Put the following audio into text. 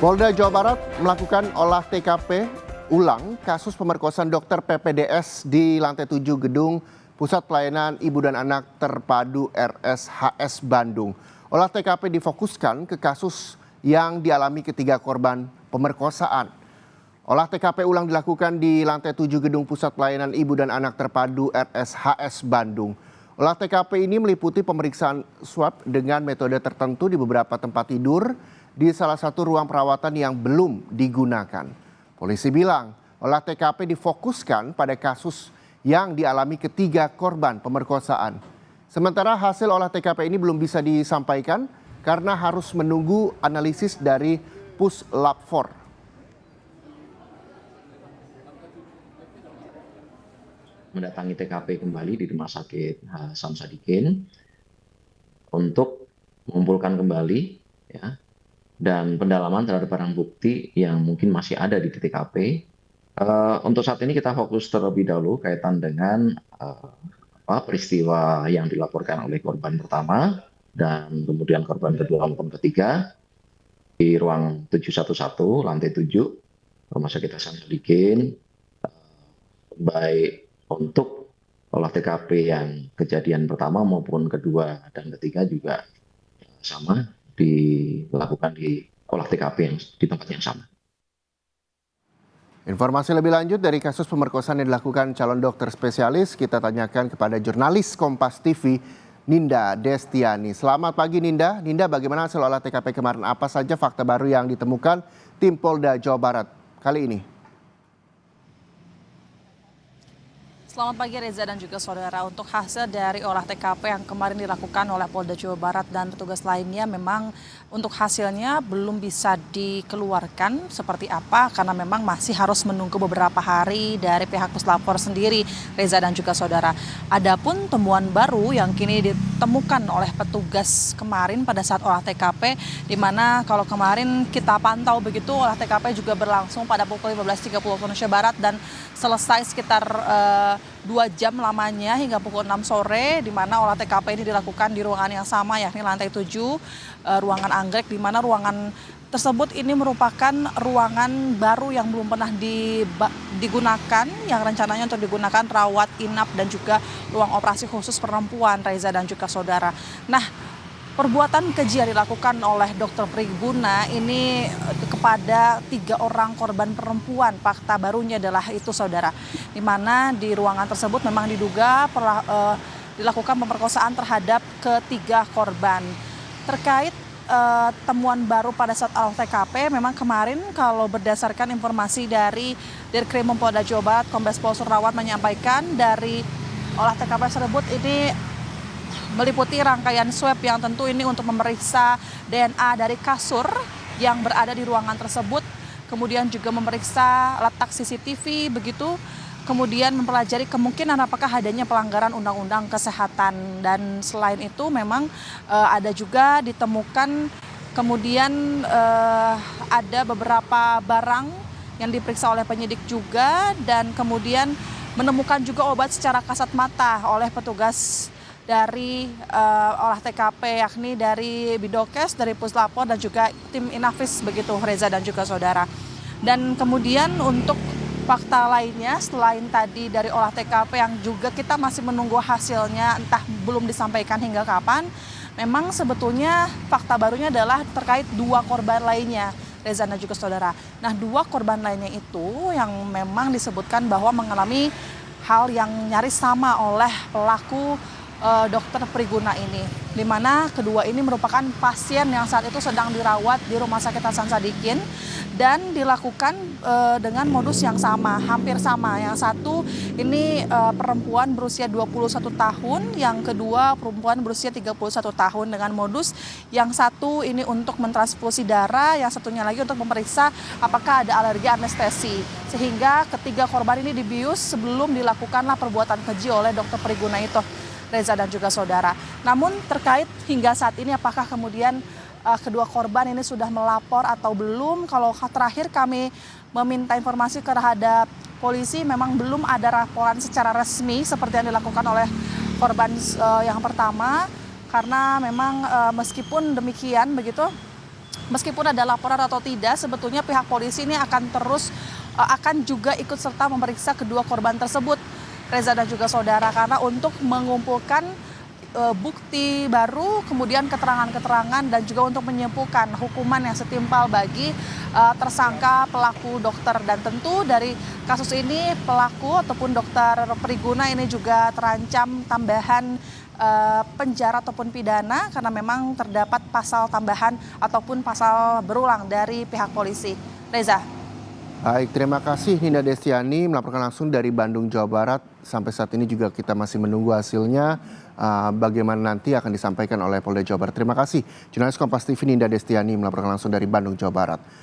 Polda Jawa Barat melakukan olah TKP ulang kasus pemerkosaan dokter PPDS di lantai 7 gedung Pusat Pelayanan Ibu dan Anak Terpadu RSHS Bandung. Olah TKP difokuskan ke kasus yang dialami ketiga korban pemerkosaan. Olah TKP ulang dilakukan di lantai 7 gedung Pusat Pelayanan Ibu dan Anak Terpadu RSHS Bandung. Olah TKP ini meliputi pemeriksaan swab dengan metode tertentu di beberapa tempat tidur di salah satu ruang perawatan yang belum digunakan. Polisi bilang olah TKP difokuskan pada kasus yang dialami ketiga korban pemerkosaan. Sementara hasil olah TKP ini belum bisa disampaikan karena harus menunggu analisis dari Puslap 4. Mendatangi TKP kembali di Rumah Sakit Hasan Sadikin untuk mengumpulkan kembali ya, dan pendalaman terhadap barang bukti yang mungkin masih ada di TKP. Untuk saat ini kita fokus terlebih dahulu kaitan dengan peristiwa yang dilaporkan oleh korban pertama dan kemudian korban kedua maupun ketiga di ruang 711 lantai 7 Rumah Sakit Hasan Sadikin, baik untuk olah TKP yang kejadian pertama maupun kedua dan ketiga juga sama dilakukan di olah TKP yang di tempat yang sama. Informasi lebih lanjut dari kasus pemerkosaan yang dilakukan calon dokter spesialis kita tanyakan kepada jurnalis Kompas TV Ninda Destiani. Selamat pagi Ninda. Ninda, bagaimana hasil olah TKP kemarin? Apa saja fakta baru yang ditemukan tim Polda Jawa Barat kali ini? Selamat pagi Reza dan juga saudara. Untuk hasil dari olah TKP yang kemarin dilakukan oleh Polda Jawa Barat dan petugas lainnya, memang untuk hasilnya belum bisa dikeluarkan seperti apa karena memang masih harus menunggu beberapa hari dari pihak Puslap 4 sendiri, Reza dan juga saudara. Adapun temuan baru yang kini ditemukan oleh petugas kemarin pada saat olah TKP, di mana kalau kemarin kita pantau begitu olah TKP juga berlangsung pada pukul 15.30 waktu Indonesia Barat dan selesai sekitar 2 jam lamanya hingga pukul 6 sore, di mana olah TKP ini dilakukan di ruangan yang sama yakni lantai 7, ruangan anggrek, di mana ruangan tersebut ini merupakan ruangan baru yang belum pernah digunakan, yang rencananya untuk digunakan rawat inap dan juga ruang operasi khusus perempuan, Reza dan juga saudara. Nah, perbuatan keji yang dilakukan oleh Dr. Priguna ini kepada 3 orang korban perempuan. Fakta barunya adalah itu saudara, di mana di ruangan tersebut memang diduga dilakukan pemerkosaan terhadap ketiga korban. Terkait temuan baru pada saat olah TKP, memang kemarin kalau berdasarkan informasi dari Dirkrim Polda Jawa Barat, Kombes Pol Surrawat menyampaikan dari olah TKP tersebut ini meliputi rangkaian swab yang tentu ini untuk memeriksa DNA dari kasur yang berada di ruangan tersebut, kemudian juga memeriksa letak CCTV begitu, kemudian mempelajari kemungkinan apakah adanya pelanggaran undang-undang kesehatan. Dan selain itu memang ada juga ditemukan kemudian ada beberapa barang yang diperiksa oleh penyidik juga, dan kemudian menemukan juga obat secara kasat mata oleh petugas dari olah TKP, yakni dari Bidokes, dari Puslap 4 dan juga tim Inavis begitu, Reza dan juga saudara. Dan kemudian untuk fakta lainnya selain tadi dari olah TKP yang juga kita masih menunggu hasilnya, entah belum disampaikan hingga kapan, memang sebetulnya fakta barunya adalah terkait 2 korban lainnya, Reza dan juga saudara. Nah, 2 korban lainnya itu yang memang disebutkan bahwa mengalami hal yang nyaris sama oleh pelaku Dokter Priguna ini, di mana kedua ini merupakan pasien yang saat itu sedang dirawat di Rumah Sakit Hasan Sadikin dan dilakukan dengan modus yang sama, hampir sama. Yang satu ini perempuan berusia 21 tahun, yang kedua perempuan berusia 31 tahun dengan modus yang satu ini untuk mentransfusi darah, yang satunya lagi untuk memeriksa apakah ada alergi anestesi. Sehingga ketiga korban ini dibius sebelum dilakukanlah perbuatan keji oleh Dokter Priguna itu, Reza dan juga saudara. Namun terkait hingga saat ini apakah kemudian kedua korban ini sudah melapor atau belum, kalau terakhir kami meminta informasi terhadap polisi memang belum ada laporan secara resmi seperti yang dilakukan oleh korban yang pertama, karena memang meskipun demikian begitu meskipun ada laporan atau tidak, sebetulnya pihak polisi ini akan juga ikut serta memeriksa kedua korban tersebut, Reza dan juga saudara, karena untuk mengumpulkan bukti baru, kemudian keterangan-keterangan, dan juga untuk menyimpulkan hukuman yang setimpal bagi tersangka pelaku dokter. Dan tentu dari kasus ini pelaku ataupun dokter Priguna ini juga terancam tambahan penjara ataupun pidana karena memang terdapat pasal tambahan ataupun pasal berulang dari pihak polisi. Reza. Baik, terima kasih Ninda Destiani melaporkan langsung dari Bandung, Jawa Barat. Sampai saat ini juga kita masih menunggu hasilnya. Bagaimana nanti akan disampaikan oleh Polda Jawa Barat. Terima kasih. Jurnalis Kompas TV Ninda Destiani melaporkan langsung dari Bandung, Jawa Barat.